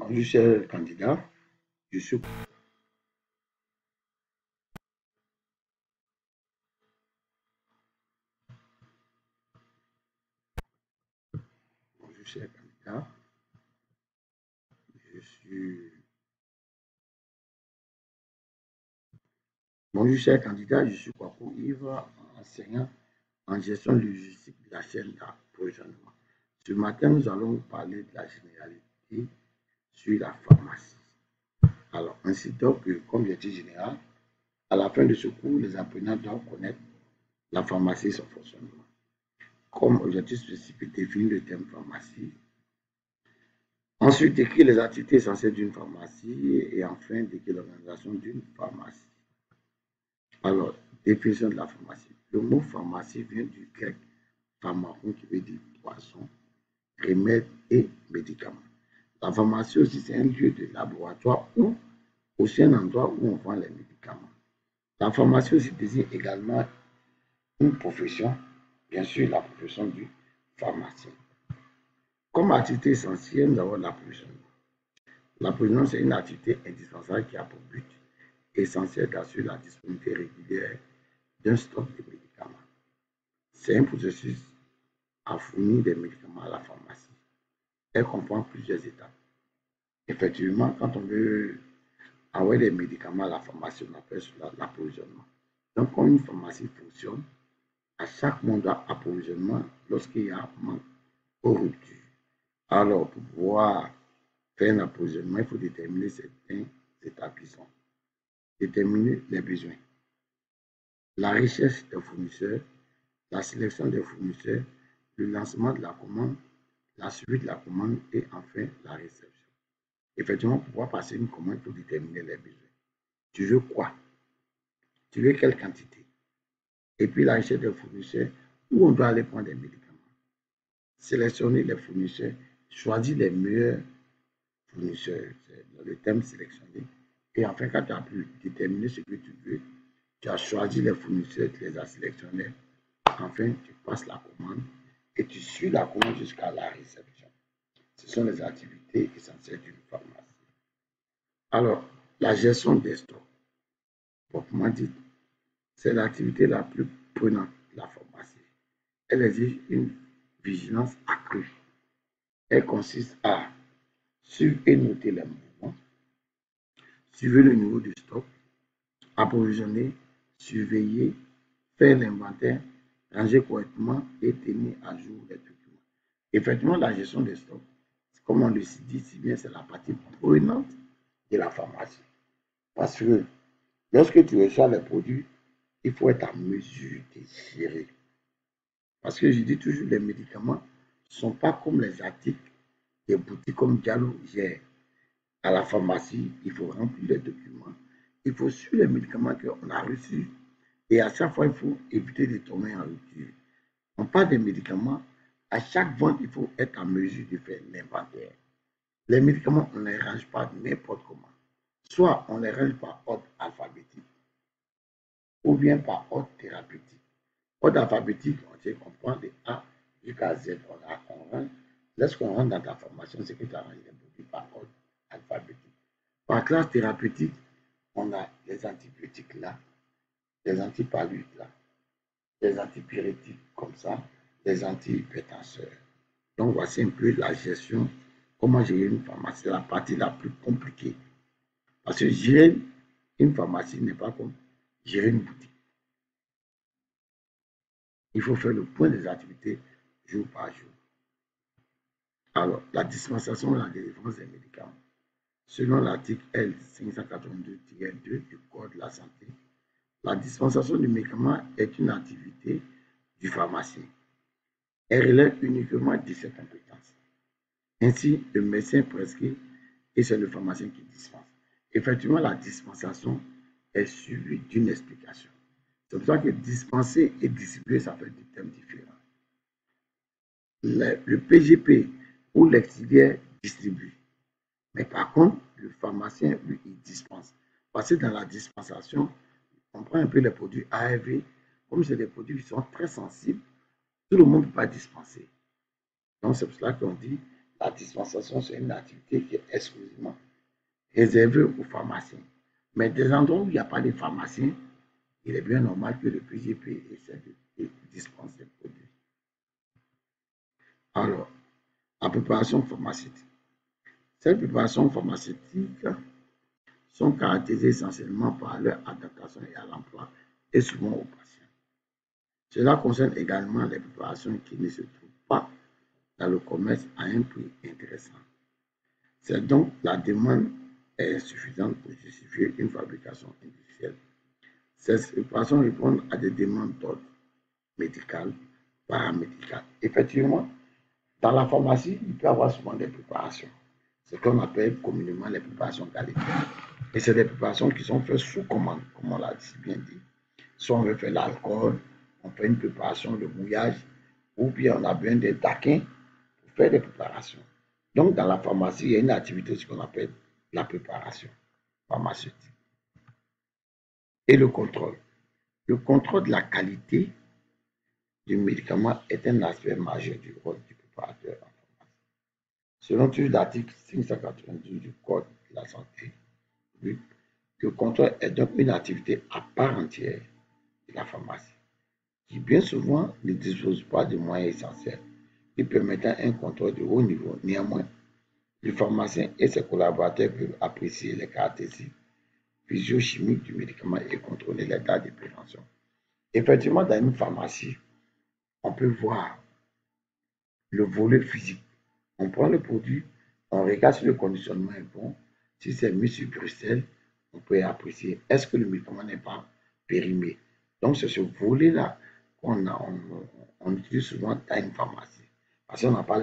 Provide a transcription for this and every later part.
Bonjour, cher candidat. Je suis, bonjour, cher candidat. Je suis, bonjour, cher candidat. Je suis Kwaku Yves, enseignant en gestion logistique de la chaîne d'approvisionnement. Ce matin, nous allons parler de la généralité sur la pharmacie. Alors, ainsi donc, comme objectif général, à la fin de ce cours, les apprenants doivent connaître la pharmacie et son fonctionnement. Comme objectif spécifique, définir le terme pharmacie. Ensuite, décrire les activités essentielles d'une pharmacie et enfin, décrire l'organisation d'une pharmacie. Alors, définition de la pharmacie. Le mot pharmacie vient du grec pharmakon qui veut dire poison, remède et médicament. La pharmacie aussi, c'est un lieu de laboratoire ou aussi un endroit où on vend les médicaments. La pharmacie aussi désigne également une profession, bien sûr la profession du pharmacien. Comme activité essentielle, nous avons l'approvisionnement. L'approvisionnement, c'est une activité indispensable qui a pour but essentiel d'assurer la disponibilité régulière d'un stock de médicaments. C'est un processus à fournir des médicaments à la pharmacie. Elle comprend plusieurs étapes. Effectivement, quand on veut envoyer des médicaments à la pharmacie, on appelle cela l'approvisionnement. Donc, quand une pharmacie fonctionne, à chaque mois d'approvisionnement, lorsqu'il y a un manque ou rupture. Alors, pour pouvoir faire un approvisionnement, il faut déterminer certains étapes qui sont déterminer les besoins, la recherche des fournisseurs, la sélection des fournisseurs, le lancement de la commande, la suivi de la commande et enfin la réception. Effectivement, pour pouvoir passer une commande, il faut déterminer les besoins. Tu veux quoi? Tu veux quelle quantité? Et puis la recherche des fournisseurs, où on doit aller prendre des médicaments. Sélectionner les fournisseurs, choisir les meilleurs fournisseurs, c'est le thème sélectionné. Et enfin, quand tu as pu déterminer ce que tu veux, tu as choisi les fournisseurs, tu les as sélectionnés. Enfin, tu passes la commande et tu suis la commande jusqu'à la réception. Ce sont les activités essentielles d'une pharmacie. Alors, la gestion des stocks, proprement dit, c'est l'activité la plus prenante de la pharmacie. Elle exige une vigilance accrue. Elle consiste à suivre et noter les mouvements, suivre le niveau du stock, approvisionner, surveiller, faire l'inventaire, ranger correctement et tenir à jour les documents. Effectivement, la gestion des stocks, comme on le dit si bien, c'est la partie prenante de la pharmacie. Parce que lorsque tu reçois les produits, il faut être en mesure de gérer. Parce que je dis toujours, les médicaments ne sont pas comme les articles des boutiques comme Diallo gère. À la pharmacie, il faut remplir les documents, il faut suivre les médicaments qu'on a reçus et à chaque fois, il faut éviter de tomber en rupture. On parle des médicaments, à chaque vente, il faut être en mesure de faire l'inventaire. Les médicaments, on ne les range pas n'importe comment. Soit on les range par ordre alphabétique ou bien par ordre thérapeutique. Ordre alphabétique, on sait qu'on prend de A jusqu'à Z. On range. Lorsqu'on rentre dans ta formation, c'est que tu as rangé les produits par ordre alphabétique. Par classe thérapeutique, on a les antibiotiques là, les antipalmiques là, les antipyrétiques comme ça, les antihypertenseurs. Donc voici un peu la gestion, comment gérer une pharmacie, c'est la partie la plus compliquée. Parce que gérer une pharmacie n'est pas comme gérer une boutique. Il faut faire le point des activités jour par jour. Alors, la dispensation et la délivrance des médicaments. Selon l'article L582-2 du Code de la santé, la dispensation du médicament est une activité du pharmacien. Elle relève uniquement de ses compétences. Ainsi, le médecin prescrit et c'est le pharmacien qui dispense. Effectivement, la dispensation est suivie d'une explication. C'est pour ça que dispenser et distribuer, ça fait des termes différents. Le PGP ou l'exiliaire distribue. Mais par contre, le pharmacien, lui, il dispense. Parce que dans la dispensation, on prend un peu les produits ARV, comme c'est des produits qui sont très sensibles, tout le monde ne peut pas dispenser. Donc, c'est pour cela qu'on dit la dispensation, c'est une activité qui est exclusivement réservée aux pharmaciens. Mais des endroits où il n'y a pas de pharmaciens, il est bien normal que le PGP essaie de dispenser le produit. Alors, la préparation pharmaceutique. Ces préparations pharmaceutiques sont caractérisées essentiellement par leur adaptation à l'emploi et souvent aux patients. Cela concerne également les préparations qui ne se trouvent pas dans le commerce à un prix intéressant. C'est donc la demande est suffisante pour justifier une fabrication industrielle. Ces préparations répondent à des demandes d'ordre médical, paramédical. Effectivement, dans la pharmacie, il peut y avoir souvent des préparations. C'est ce qu'on appelle communément les préparations qualité. Et c'est des préparations qui sont faites sous commande, comme on l'a si bien dit. Soit on veut faire l'alcool, on fait une préparation de mouillage, ou bien on a besoin des taquins pour faire des préparations. Donc, dans la pharmacie, il y a une activité, ce qu'on appelle la préparation pharmaceutique. Et le contrôle. Le contrôle de la qualité du médicament est un aspect majeur du rôle du préparateur en pharmacie. Selon l'article 592 du Code de la santé, le contrôle est donc une activité à part entière de la pharmacie, qui bien souvent ne dispose pas de moyens essentiels qui permettant un contrôle de haut niveau. Néanmoins, le pharmacien et ses collaborateurs peuvent apprécier les caractéristiques physiochimiques du médicament et contrôler l'état de prévention. Effectivement, dans une pharmacie, on peut voir le volet physique. On prend le produit, on regarde si le conditionnement est bon. Si c'est mis sur Bruxelles, on peut apprécier est-ce que le médicament n'est pas périmé. Donc, c'est ce volet-là qu'on utilise souvent dans une pharmacie. Parce qu'on n'a pas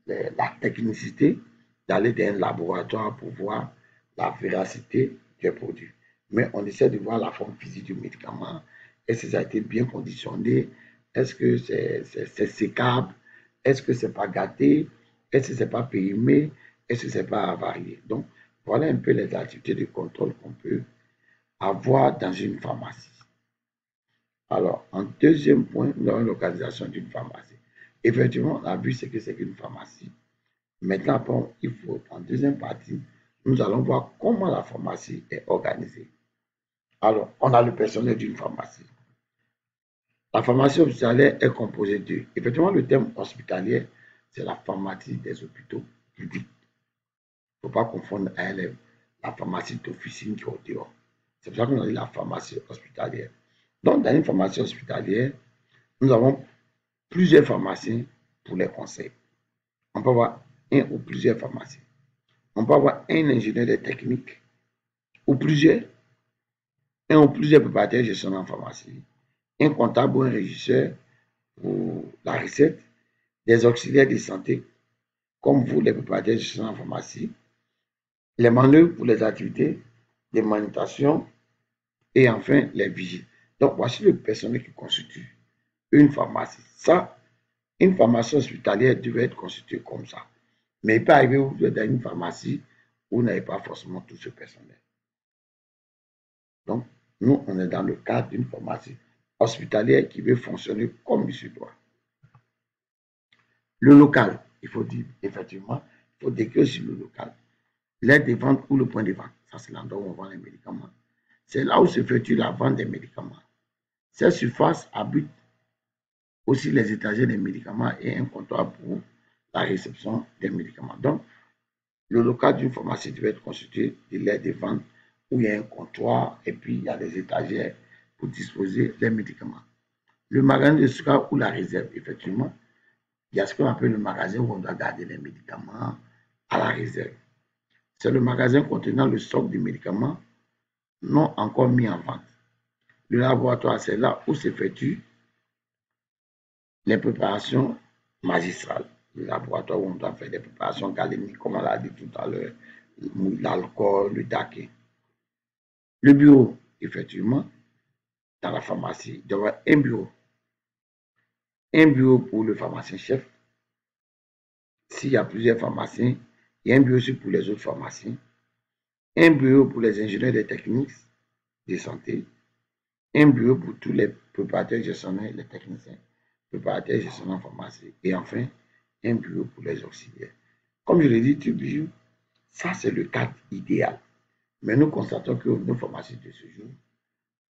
la technicité d'aller dans un laboratoire pour voir la véracité du produit. Mais on essaie de voir la forme physique du médicament. Est-ce que ça a été bien conditionné? Est-ce que c'est sécable? Est-ce que c'est pas gâté? Est-ce que c'est pas périmé? Est-ce que c'est pas avarié? Donc, voilà un peu les activités de contrôle qu'on peut avoir dans une pharmacie. Alors, en deuxième point, nous avons l'organisation d'une pharmacie. Effectivement, on a vu ce que c'est qu'une pharmacie. Maintenant, il faut, en deuxième partie, nous allons voir comment la pharmacie est organisée. Alors, on a le personnel d'une pharmacie. La pharmacie hospitalière est composée de, effectivement, le terme hospitalier, c'est la pharmacie des hôpitaux publics. Il ne faut pas confondre avec la pharmacie d'officine qui est au dehors. C'est pour ça qu'on a dit la pharmacie hospitalière. Donc, dans une pharmacie hospitalière, nous avons plusieurs pharmaciens pour les conseils. On peut avoir un ou plusieurs pharmaciens. On peut avoir un ingénieur de technique ou plusieurs, un ou plusieurs préparateurs gestionnaires en pharmacie, un comptable ou un régisseur pour la recette, des auxiliaires de santé, comme vous, les préparateurs gestionnaires en pharmacie, les manœuvres pour les activités, les manipulations et enfin les vigiles. Donc, voici le personnel qui constitue une pharmacie. Ça, une pharmacie hospitalière devait être constituée comme ça. Mais il peut arriver où vous êtes dans une pharmacie où vous n'avez pas forcément tout ce personnel. Donc, nous, on est dans le cadre d'une pharmacie hospitalière qui veut fonctionner comme il se doit. Le local, il faut dire, effectivement, il faut décrire sur le local. L'aire de vente ou le point de vente, ça c'est l'endroit où on vend les médicaments. C'est là où s'effectue la vente des médicaments. Cette surface abrite aussi les étagères des médicaments et un comptoir pour la réception des médicaments. Donc, le local d'une pharmacie devait être constitué de l'aire de vente où il y a un comptoir et puis il y a des étagères pour disposer des médicaments. Le magasin de stockage ou la réserve, effectivement, il y a ce qu'on appelle le magasin où on doit garder les médicaments à la réserve. C'est le magasin contenant le stock de médicaments non encore mis en vente. Le laboratoire, c'est là où s'effectuent les préparations magistrales. Le laboratoire où on doit faire des préparations galéniques, comme on l'a dit tout à l'heure, l'alcool, le daquin. Le bureau, effectivement, dans la pharmacie, il doit y avoir un bureau. Un bureau pour le pharmacien-chef. S'il y a plusieurs pharmaciens, il y a un bureau aussi pour les autres pharmaciens. Un bureau pour les ingénieurs des techniques de santé. Un bureau pour tous les préparateurs gestionnaires, les techniciens, préparateurs gestionnaires en pharmacie. Et enfin, un bureau pour les auxiliaires. Comme je l'ai dit, toujours, ça c'est le cadre idéal. Mais nous constatons que nos pharmacies de ce jour,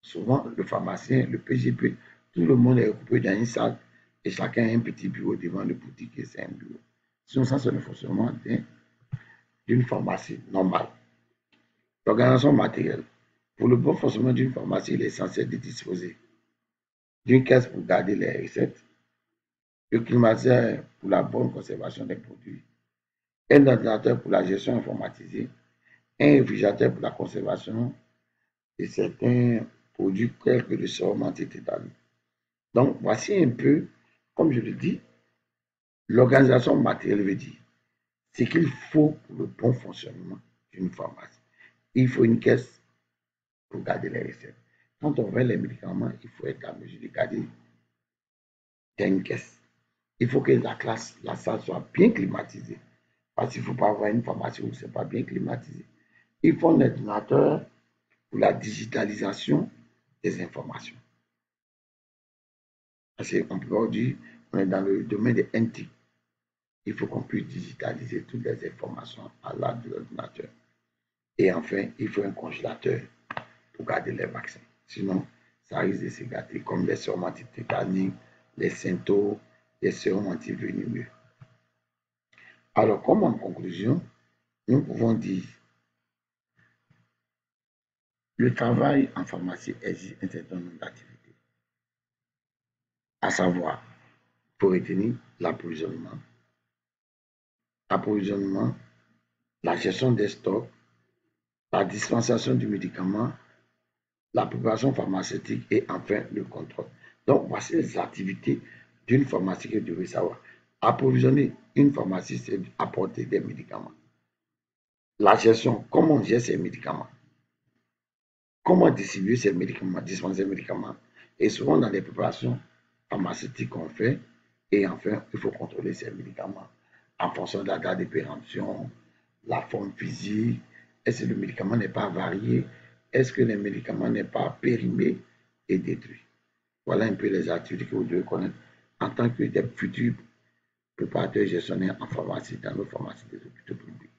souvent le pharmacien, le PGP, tout le monde est occupé dans une salle et chacun a un petit bureau devant le boutique et c'est un bureau. Sinon, ça c'est le fonctionnement d'une pharmacie normale. L'organisation matérielle. Pour le bon fonctionnement d'une pharmacie, il est essentiel de disposer d'une caisse pour garder les recettes, le climatiseur pour la bonne conservation des produits, un ordinateur pour la gestion informatisée, un réfrigérateur pour la conservation de certains produits tels que le sérum antitétanique. Donc, voici un peu, comme je le dis, l'organisation matérielle veut dire ce qu'il faut pour le bon fonctionnement d'une pharmacie. Il faut une caisse pour garder les recettes. Quand on veut les médicaments, il faut être en mesure de garder dans une caisse. Il faut que la salle soit bien climatisée. Parce qu'il ne faut pas avoir une pharmacie où ce n'est pas bien climatisé. Il faut un ordinateur pour la digitalisation des informations. Parce qu'on peut pas dire qu'on est dans le domaine de NT. Il faut qu'on puisse digitaliser toutes les informations à l'aide de l'ordinateur. Et enfin, il faut un congélateur pour garder les vaccins. Sinon, ça risque de se gâter, comme les sérums antitétaniques, les Synto, les sérums antivenimeux. Alors, comme en conclusion, nous pouvons dire le travail en pharmacie exige un certain nombre d'activités, à savoir, pour retenir l'approvisionnement, la gestion des stocks, la dispensation du médicament, la préparation pharmaceutique et enfin le contrôle. Donc, voici les activités d'une pharmacie que vous devez savoir. Approvisionner une pharmacie, c'est apporter des médicaments. La gestion, comment on gère ces médicaments, comment distribuer ces médicaments, dispenser ces médicaments. Et souvent dans les préparations pharmaceutiques qu'on fait, et enfin, il faut contrôler ces médicaments en fonction de la date de péremption, la forme physique, est-ce que le médicament n'est pas varié, est-ce que le médicament n'est pas périmé et détruit. Voilà un peu les activités que vous devez connaître en tant que des futurs préparateurs gestionnaires en pharmacie dans nos pharmacies des hôpitaux publics.